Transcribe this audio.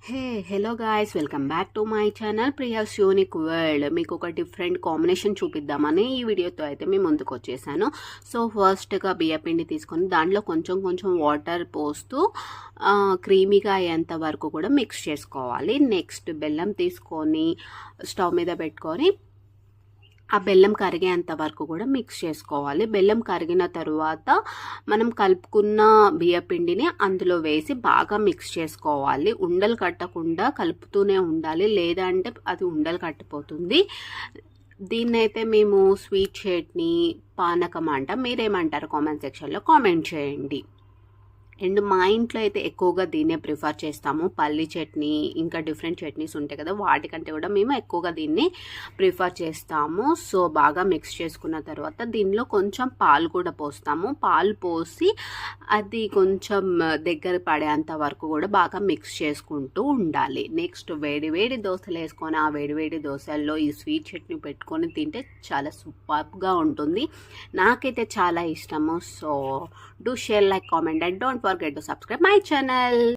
Hey hello guys, welcome back to my channel Priya's unique world. మీకు ఒక different combination చూపిద్దామని ఈ వీడియోతో అయితే మీ ముందుకు వచ్చేసాను. సో ఫస్ట్గా బియ్యపిండి తీసుకొని దాంట్లో కొంచెం కొంచెం వాటర్ పోస్తూ క్రీమీగా అయ్యేంత వరకు కూడా మిక్స్ చేసుకోవాలి. నెక్స్ట్ బెల్లం తీసుకొని స్టవ్ మీద పెట్టుకొని ఆ బెల్లం కరిగేంత వరకు కూడా మిక్స్ చేసుకోవాలి. బెల్లం కరిగిన తరువాత మనం కలుపుకున్న బియ్యపిండిని అందులో వేసి బాగా మిక్స్ చేసుకోవాలి. ఉండలు కట్టకుండా కలుపుతూనే ఉండాలి, లేదంటే అది ఉండలు కట్టిపోతుంది. దీన్నైతే మేము స్వీట్ చట్నీ, పానకం అంటాం. మీరేమంటారు కామెంట్ సెక్షన్లో కామెంట్ చేయండి. అండ్ మా ఇంట్లో అయితే ఎక్కువగా దీన్నే ప్రిఫర్ చేస్తాము. పల్లి చట్నీ ఇంకా డిఫరెంట్ చట్నీస్ ఉంటాయి కదా, వాటికంటే కూడా మేము ఎక్కువగా దీన్ని ప్రిఫర్ చేస్తాము. సో బాగా మిక్స్ చేసుకున్న తర్వాత దీనిలో కొంచెం పాలు కూడా పోస్తాము. పాలు పోసి అది కొంచెం దగ్గర పడేంత వరకు కూడా బాగా మిక్స్ చేసుకుంటూ ఉండాలి. నెక్స్ట్ వేడి వేడి దోశలు వేసుకొని ఆ వేడి వేడి దోశల్లో ఈ స్వీట్ చట్నీ పెట్టుకొని తింటే చాలా సూపర్గా ఉంటుంది. నాకైతే చాలా ఇష్టము. So do share, like, comment, and don't forget to subscribe my channel.